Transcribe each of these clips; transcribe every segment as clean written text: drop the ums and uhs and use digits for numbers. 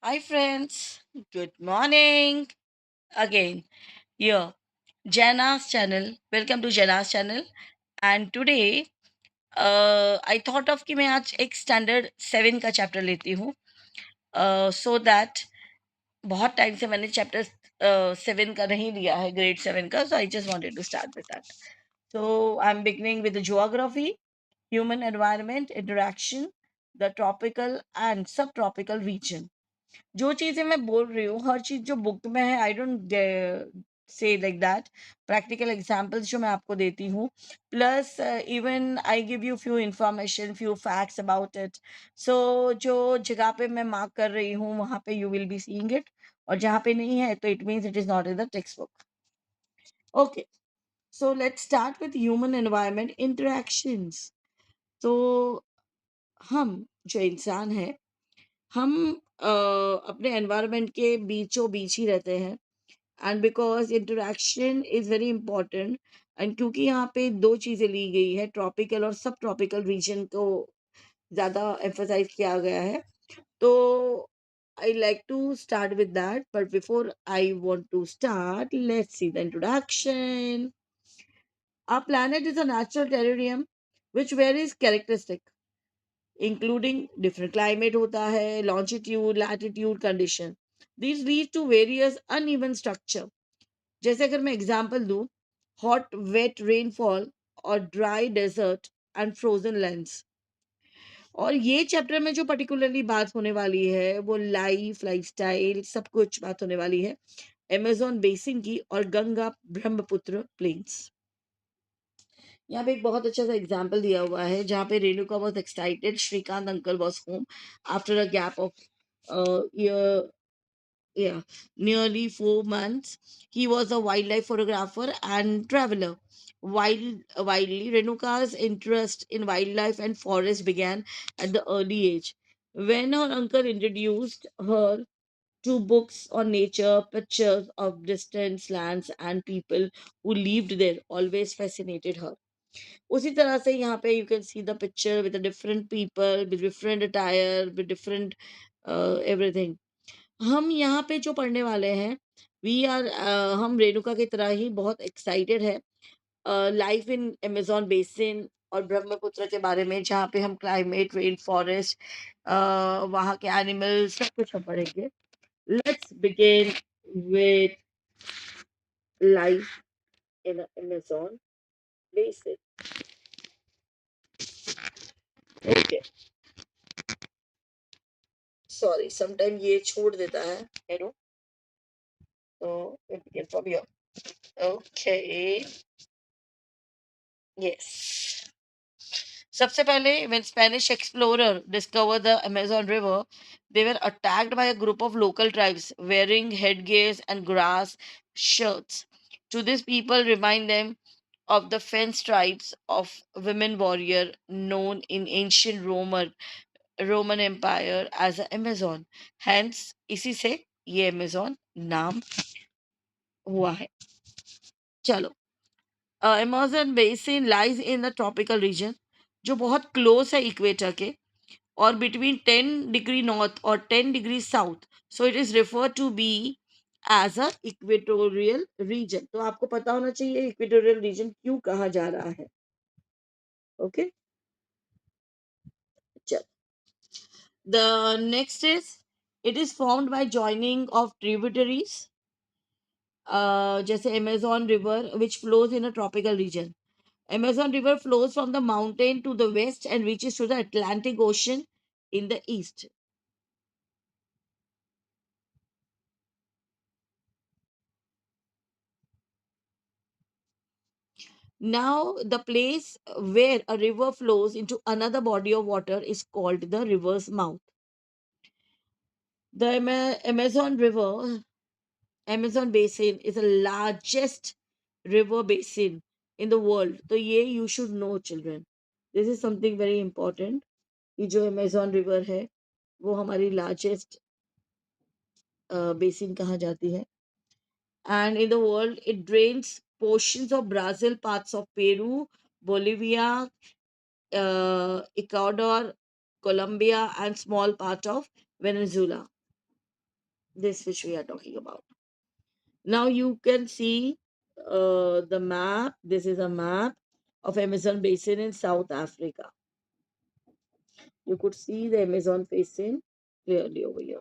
Hi, friends. Good morning. Again, here, Jana's channel. Welcome to Jana's channel. And today, I thought of कि मैं आज एक standard 7 का chapter लेती हूँ सो दैट बहुत टाइम से मैंने चैप्टर 7 का नहीं लिया है ग्रेड 7 का so I just wanted to start with that so I am beginning with geography human environment interaction the tropical and subtropical region जो चीज़ें मैं बोल रही हूँ हर चीज़ जो बुक में है I don't say like that practical examples जो मैं आपको देती हूँ plus even I give you few information few facts about it so जो जगह पे मैं मार्क कर रही हूँ वहाँ पे you will be seeing it और जहाँ पे नहीं है तो it means it is not in the text book okay so let's start with human environment interactions तो हम जो इंसान है हम अपने एनवायरनमेंट के बीचों बीच ही रहते हैं and because interaction is very important and क्योंकि यहाँ पे दो चीज़ें ली गई है ट्रॉपिकल और सब ट्रॉपिकल रीजन को ज़्यादा एम्फसाइज किया गया है तो I like to start with that but before I want to start let's see the introduction Our planet is a natural terrarium which varies characteristic including different climate होता है longitude latitude condition these lead to various uneven structure जैसे अगर मैं example दूं hot wet rainfall और dry desert and frozen lands और ये chapter में जो पर्टिकुलरली बात होने वाली है वो लाइफस्टाइल सब कुछ बात होने वाली है अमेज़न बेसिन की और गंगा ब्रह्मपुत्र प्लेन्स यहाँ पे एक बहुत अच्छा सा एग्जाम्पल दिया हुआ है जहाँ पे Renuka was excited Shrikant uncle was home after a gap of year yeah, nearly 4 months. He was a wildlife photographer and traveler. Widely, Renuka's interest in wildlife and forest began at the early age. When her uncle introduced her to books on nature, pictures of distant lands and people who lived there always fascinated her. उसी तरह से यहाँ पे you can see the picture with the different people, with different attire, with different everything. हम यहाँ पे जो पढ़ने वाले हैं वी आर हम रेणुका की तरह ही बहुत एक्साइटेड है लाइफ इन अमेजोन बेसिन और ब्रह्मपुत्र के बारे में जहाँ पे हम क्लाइमेट रेन फॉरेस्ट वहाँ के एनिमल्स सब कुछ हम पढ़ेंगे let's begin with life in Amazon basin okay sorry sometime ये छोड़ देता है यू नो तो it begin from here okay yes सबसे पहले when Spanish explorer discovered the Amazon River, they were attacked by a group of local tribes wearing headgears and grass shirts. To these people remind them of the fenced tribes of women warrior known in ancient Roman Empire as the Amazon. Hence, इसी से ये Amazon नाम हुआ है. चलो Amazon basin lies in the tropical region जो बहुत close है इक्वेटर के or between 10 degree north or 10 degrees south. So it is referred to be as a equatorial region. तो आपको पता होना चाहिए equatorial region क्यों कहा जा रहा है. Okay. चल. The next is it is formed by joining of tributaries जैसे Amazon river which flows in a tropical region. Amazon river flows from the mountain to the west and reaches to the Atlantic Ocean in the east. Now, the place where a river flows into another body of water is called the river's mouth. The Amazon River, Amazon Basin, is the largest river basin in the world. So, ये you should know, children. This is something very important. ये जो Amazon River है, वो हमारी largest basin कहा जाती है. And in the world, it drains portions of Brazil, parts of Peru, Bolivia, Ecuador, Colombia, and small part of Venezuela. this which we are talking about. Now you can see the map. This is a map of Amazon basin in South Africa. You could see the Amazon basin clearly over here.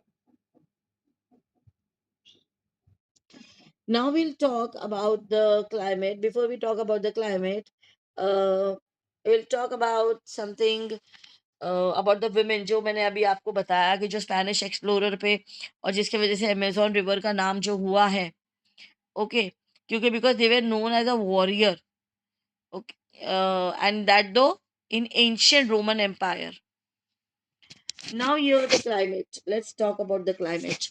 Now we'll talk about the climate. Before we talk about the climate, uh, we'll talk about something about the women, जो मैंने अभी आपको बताया कि जो Spanish explorer पे और जिसकी वजह से अमेजोन रिवर का नाम जो हुआ है, ओके, क्योंकि because they were known as a warrior, okay, and that though in ancient Roman empire. Now here the climate, let's talk about the climate.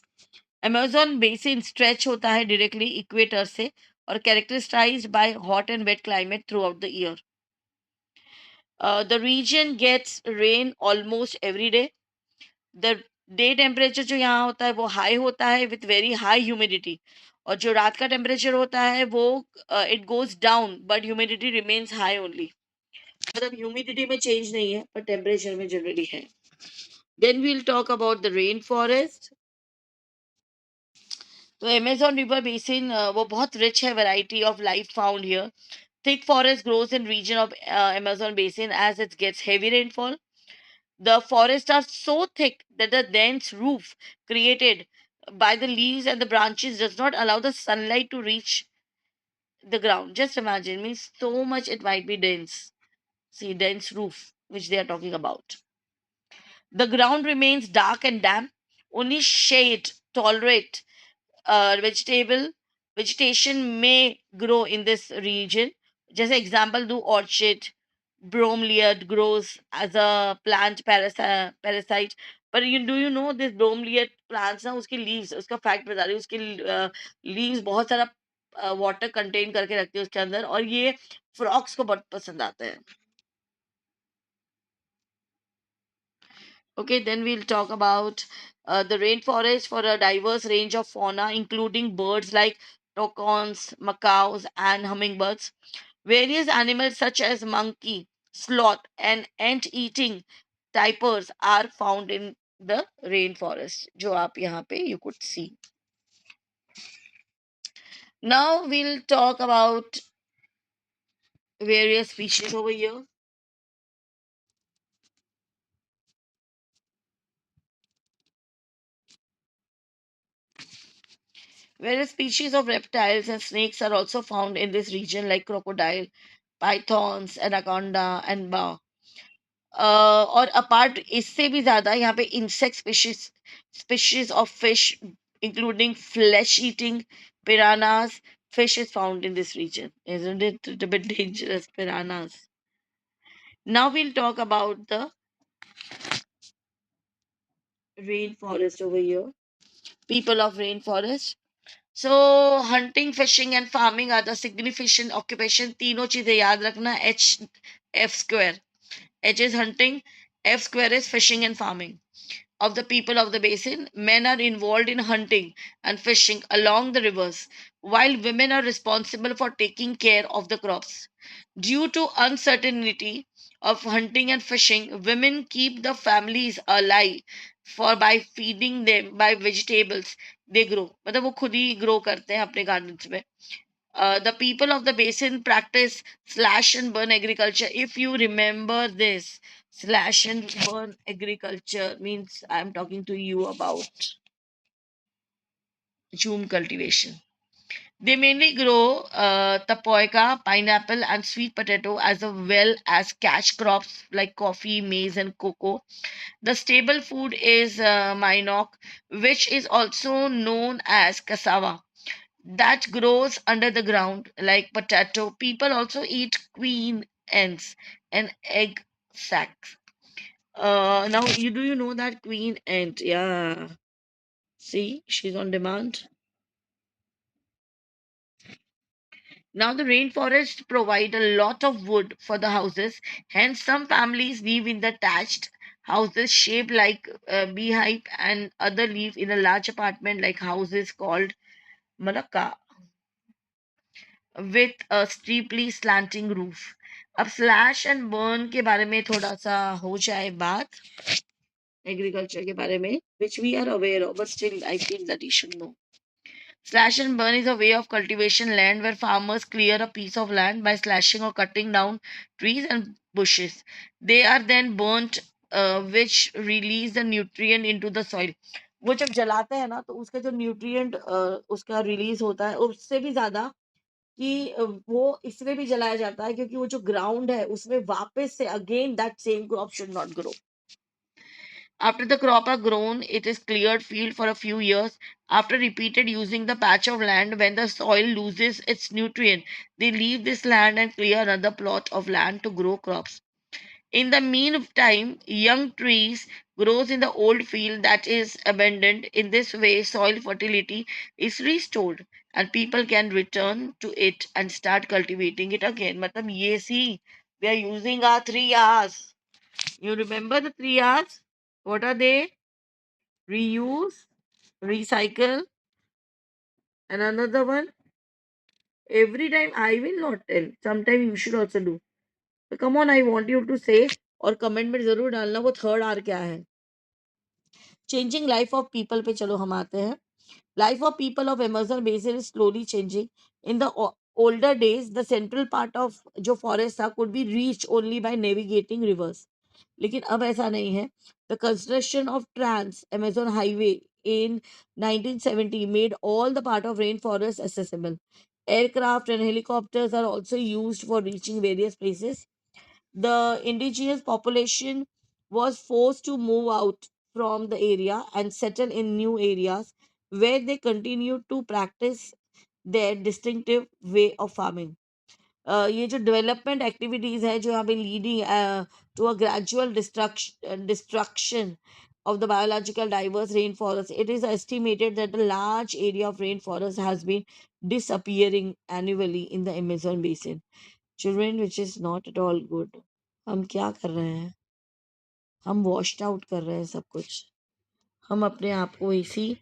Amazon basin stretch होता है डायरेक्टली इक्वेटर से और characterised by hot and wet climate throughout the year. The region gets rain almost every day. The day temperature जो यहाँ होता है वो high होता है विथ वेरी हाई ह्यूमिडिटी, और जो रात का टेम्परेचर होता है वो it goes down but humidity remains high only. मतलब ह्यूमिडिटी में चेंज नहीं है पर टेम्परेचर में जनरली है. Then we'll talk about the rain forest. तो अमेजोन रिवर बेसिन वो बहुत रिच है variety of life found here. Thick forest grows in region of Amazon basin as it gets heavy rainfall. The forests are so thick that the dense roof created by the leaves and the branches does not allow the sunlight to reach the ground. Just imagine, means so much it might be dense. See, dense roof, which they are talking about. The ground remains dark and damp. Only shade tolerate vegetable vegetation may grow in this region. Just example, do orchid, bromeliad grows as a plant parasite. पर you do you know this bromeliad plants ना, उसके leaves, उसका fact बता रही हूँ, उसके leaves बहुत सारा वाटर कंटेन करके रखते हैं उसके अंदर, और ये फ्रॉक्स को बहुत पसंद आता है. Okay, then we'll talk about the rainforest for a diverse range of fauna, including birds like toucans, macaws, and hummingbirds. Various animals such as monkey, sloth, and ant-eating tapirs are found in the rainforest. जो आप यहाँ पे you could see. Now we'll talk about various species over here. Various species of reptiles and snakes are also found in this region, like crocodile, pythons, anaconda, and boa. और apart इससे भी ज्यादा यहाँ पे insect species of fish including flesh eating piranhas. Fish is found in this region. Isn't it a bit dangerous, piranhas? Now we'll talk about the rainforest over here. People of rainforest. So hunting, fishing and farming are the significant occupation. तीनों चीजें याद रखना. F square. H is hunting, F square is fishing and farming. Of the people of the basin, men are involved in hunting and fishing along the rivers, while women are responsible for taking care of the crops. Due to uncertainty of hunting and fishing, women keep the families alive for by feeding them by vegetables they grow. मतलब वो खुद ही grow करते हैं अपने gardens में. The people of the basin practice slash and burn agriculture. If you remember this, slash and burn agriculture means I'm talking to you about June cultivation. They mainly grow tapioca, pineapple, and sweet potato, as well as cash crops like coffee, maize, and cocoa. The staple food is minok, which is also known as cassava, that grows under the ground like potato. People also eat queen ants and egg sacs. Now you do you know that queen ant? Yeah. See, she's on demand. Now the rainforest provide a lot of wood for the houses. Hence, some families live in the thatched houses shaped like a beehive, and other live in a large apartment like houses called malaka, with a steeply slanting roof. अब slash and burn के बारे में थोड़ा सा हो जाए बात. Agriculture के बारे में, which we are aware of, but still I feel that you should know. Slash and burn is a way of cultivation land where farmers clear a piece of land by slashing or cutting down trees and bushes. They are then burnt, which release the nutrient into the soil. वो जब जलाते हैं ना तो उसका जो nutrient उसका release होता है उससे भी ज्यादा कि वो इसलिए भी जलाया जाता है क्योंकि वो जो ग्राउंड है उसमें वापस से again that same crop should not grow. After the crop are grown, it is cleared field for a few years. After repeated using the patch of land, when the soil loses its nutrient, they leave this land and clear another plot of land to grow crops. In the meantime, young trees grows in the old field that is abandoned. In this way, soil fertility is restored and people can return to it and start cultivating it again. मतलब ये सी, we are using our 3 R's. You remember the 3 R's? What are they? Reuse, recycle, and another one. Every time I will not tell. Sometime you should also do. So come on, I want you to say और comment में जरूर डालना वो third are क्या है. Changing life of people पे चलो हम आते हैं. Life of people of Amazon basin is slowly changing. In the older days the central part of जो फॉरेस्ट था could be reached only by navigating rivers. लेकिन अब ऐसा नहीं है. The construction of trans Amazon highway in 1970 made all the part of rainforest accessible. Aircraft and helicopters are also used for reaching various places. The indigenous population was forced to move out from the area and settle in new areas where they continued to practice their distinctive way of farming. ये जो development activities है जो यहाँ पे leading to a gradual destruction of the biological diverse rainforest, it is estimated that a large area of rainforest has been disappearing annually in the Amazon basin. Children, which is not at all good. हम क्या कर रहे हैं? हम washed out कर रहे हैं सब कुछ. हम अपने आप को इसी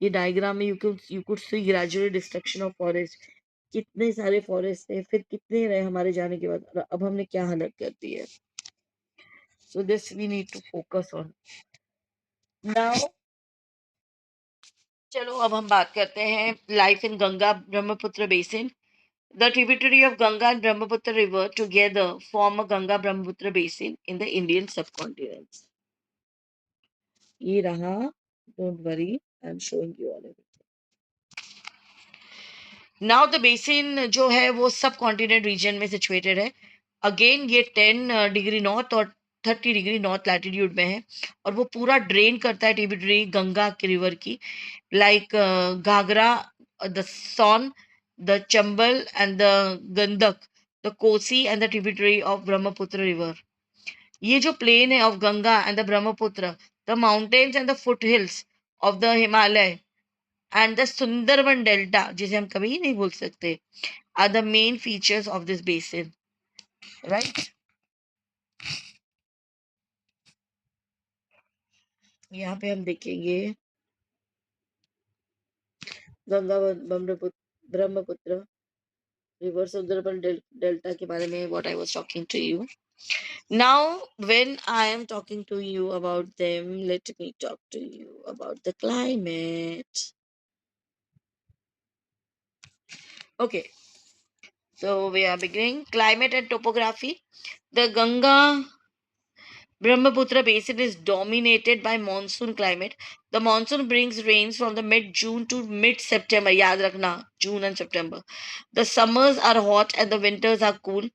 ये डायग्राम में you could see gradual destruction of forest. कितने सारे फॉरेस्ट थे फिर कितने रहे हमारे जाने के बाद और अब हमने क्या हालत कर दी है. So this we need to focus on now. चलो अब हम बात करते हैं life in Ganga Brahmaputra basin. The tributary of Ganga and Brahmaputra river together form a Ganga Brahmaputra basin in the Indian subcontinent. ये रहा. Don't worry, I'm showing you all of it. Now the basin जो है वो सब continent reason में situated है. Again ये 10 degree north और 30 डिग्री नॉर्थ लैटिट्यूड में है और वो पूरा ड्रेन करता है ट्रिब्यूटरी गंगा के रिवर की like Ghaghara, the Son, the Chambal and the Gandak, the Kosi and the tributary of Brahmaputra river. ये जो प्लेन है of Ganga and the Brahmaputra, the mountains and the foot hills of the Himalaya and the Sundarban Delta, जिसे हम कभी नहीं भूल सकते, are the main features of this basin, right? यहाँ पे हम देखेंगे गंगा ब्रह्मपुत्र रिवर सुंदरबन डेल्टा के बारे में what I was talking to you. Now, when I am talking to you about them, let me talk to you about the climate. Okay, so we are beginning climate and topography. The Ganga Brahmaputra basin is dominated by monsoon climate. The monsoon brings rains from the mid-June to mid-September. याद रखना, June and September. The summers are hot and the winters are cool.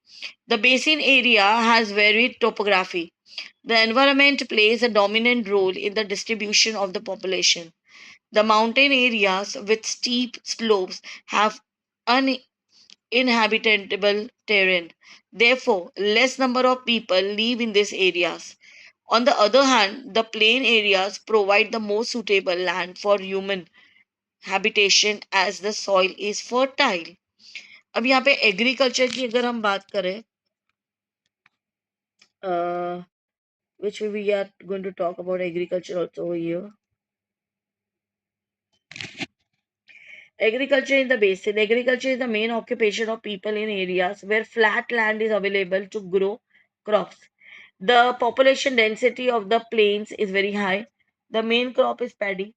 The basin area has varied topography. The environment plays a dominant role in the distribution of the population. The mountain areas with steep slopes have uninhabitable terrain. Therefore, less number of people live in these areas. On the other hand, the plain areas provide the most suitable land for human habitation as the soil is fertile. अब यहाँ पे agriculture की अगर हम बात करें, which we are going to talk about agriculture also over here. Agriculture in the basin. Agriculture is the main occupation of people in areas where flat land is available to grow crops. The population density of the plains is very high. The main crop is paddy,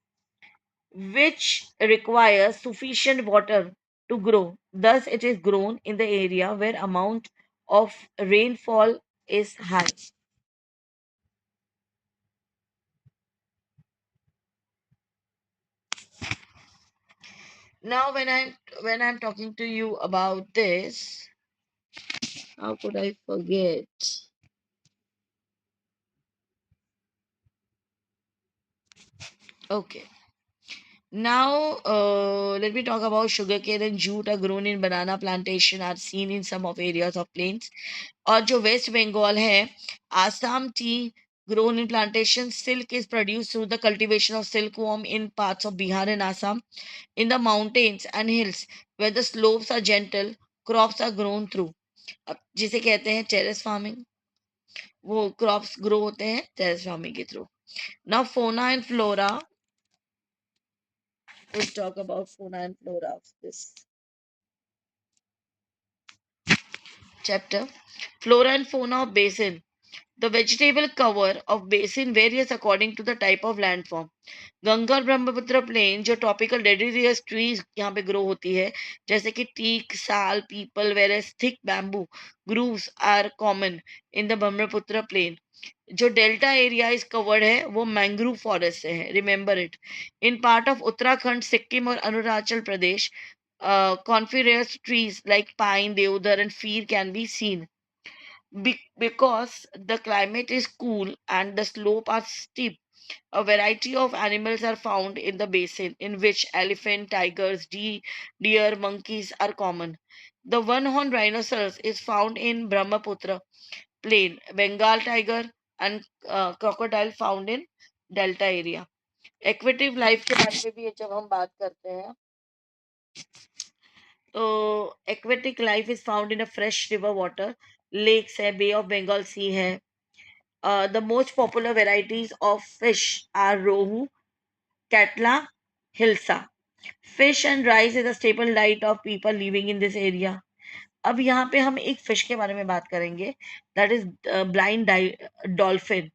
which requires sufficient water to grow. Thus, it is grown in the area where amount of rainfall is high. Now, when I'm talking to you about this, how could I forget? Okay. Now, let me talk about sugarcane and jute are grown in banana plantation are seen in some of areas of plains. और जो waste Bengal है, Assam tea grown in plantation, silk is produced through the cultivation of silkworm in parts of Bihar and Assam. In the mountains and hills where the slopes are gentle, crops are grown through. अब जिसे कहते हैं terrace farming, वो crops grow होते हैं terrace farming के through. Now fauna and flora, we'll talk about fauna and flora of this chapter. Flora and fauna of basin. The vegetable cover of basin varies according to the type of landform. Ganga और Brahmaputra plain जो tropical deciduous trees यहाँ पे grow होती है, जैसे कि teak, sal, peepal, various thick bamboo groves are common in the Brahmaputra plain. जो delta area is covered है वो मैंग्रोव फॉरेस्ट से है. Remember it. In part of Uttarakhand, Sikkim और अरुणाचल प्रदेश, coniferous trees like pine, deodar, and fir can be seen. Because the climate is cool and the slope are steep, a variety of animals are found in the basin, in which elephant, tigers, deer, monkeys are common. The one-horned rhinoceros is found in Brahmaputra plain, Bengal tiger and crocodile found in delta area. Aquatic life के बारे में भी जब हम बात करते हैं, तो aquatic life is found in a fresh river water, lakes है, Bay of Bengal Sea है. The most popular varieties of fish are rohu, katla, hilsa. Fish and rice is a staple diet of people living in this area. अब यहाँ पे हम एक fish के बारे में बात करेंगे, दैट इज ब्लाइंड डॉल्फिन.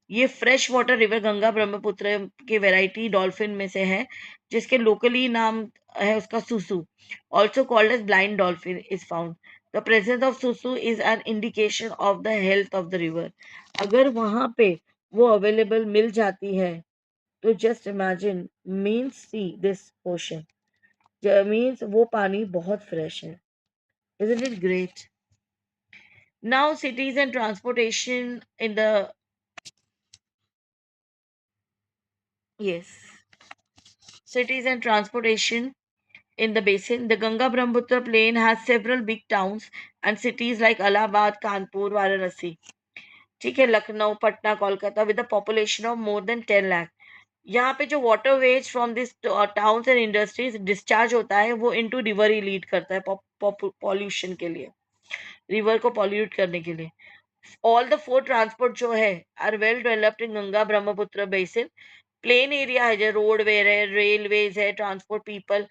ये fresh water river Ganga Brahmaputra के वैरायटी डॉल्फिन में से है, जिसके लोकली नाम है उसका Susu. Also called as blind dolphin is found. The presence of Susu is an indication of the health of the river. अगर वहां पे वो अवेलेबल मिल जाती है, तो just imagine, means see this ocean, means वो पानी बहुत फ्रेश है. Isn't it great? Now, cities and transportation in the, yes, cities and transportation in the basin. The Ganga Brahmaputra plain has several big towns and cities like Allahabad, Kanpur, Varanasi. ठीक है, Lucknow, Patna, Kolkata with a population of more than 10 lakh. यहाँ पे जो water veg from this towns and industries discharge होता है, वो into river ही lead करता है पॉल्यूशन के लिए, रिवर को पॉल्यूट करने के लिए. ऑल द फोर ट्रांसपोर्ट जो है are well developed in Ganga Brahmaputra basin. Plain area है, जो रोडवे है, रेलवेज है, transport people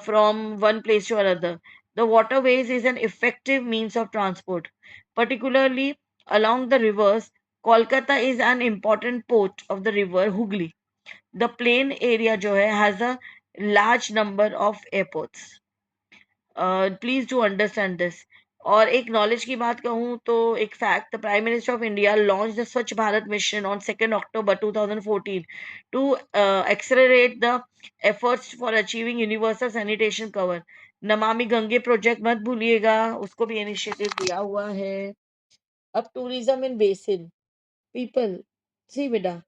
from one place to another. The waterways is an effective means of transport, particularly along the rivers. Kolkata is an important port of the river Hooghly. The plain area जो है has a large number of airports. Please do understand this. और एक knowledge की बात कहूँ तो एक fact, the prime minister of India launch the Swachh Bharat mission on 2 October 2014 to accelerate the efforts for achieving universal sanitation cover. Namami Gange project मत भूलिएगा, उसको भी इनिशिएटिव दिया हुआ है. अब टूरिज्म इन बेसिन, पीपल, सी बेटा,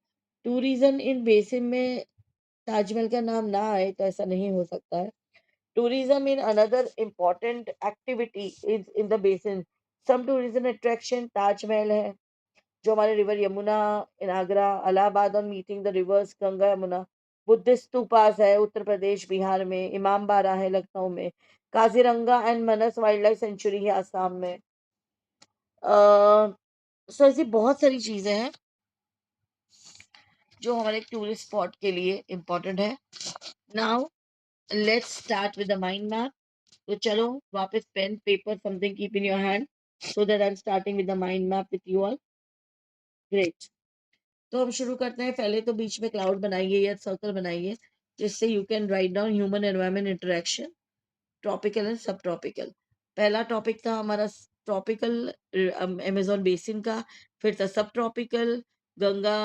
टूरिज्म इन बेसिन में ताजमहल का नाम ना आए तो ऐसा नहीं हो सकता है. Tourism in another important activity is in the basin. Some tourism attraction Taj Mahal है, जो हमारे रिवर यमुना इन आगरा, इलाहाबाद और meeting the reverse Ganga Yamuna. Buddhist stupas है उत्तर प्रदेश बिहार में, इमाम बाड़ा है लखनऊ में, Kaziranga and Manas wild life sanctuary है आसाम में. सो ऐसी बहुत सारी चीजें हैं जो हमारे टूरिस्ट स्पॉट के लिए इम्पोर्टेंट है. Now let's start with the mind map. तो चलो वापस pen paper something keep in your hand, so that I'm starting with the mind map with you all. Great. तो हम शुरू करते हैं। पहले तो बीच में क्लाउड बनाइए या सर्कल बनाइए, जिससे you can write down human environment interaction, tropical and सब ट्रॉपिकल। पहला टॉपिक था हमारा ट्रॉपिकल, अमेज़न बेसिन का, फिर था सब ट्रॉपिकल, गंगा,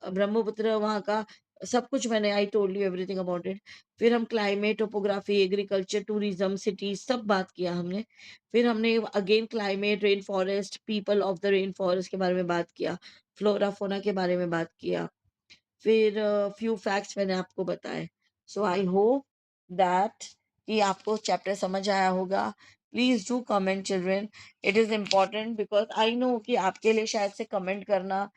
ब्रह्मपुत्र वहाँ का, सब कुछ मैंने I told you everything about it. फिर हम climate, topography, agriculture, tourism, cities सब बात किया हमने। फिर हमने again climate, rain forest, people of the rain forest के बारे में बात किया, फ्लोरा, फ़ौना के बारे में बात किया। फिर फ्यू फैक्ट्स मैंने आपको बताए। सो आई होप दैट कि आपको चैप्टर समझ आया होगा। Please do comment children, it is important because I know कि आपके लिए शायद से कमेंट करना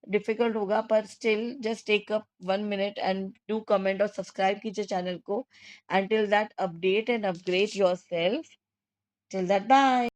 डिफिकल्ट होगा, पर still just take up 1 minute and do comment और सब्सक्राइब कीजिए चैनल को। And till that update and upgrade yourself. Till that bye.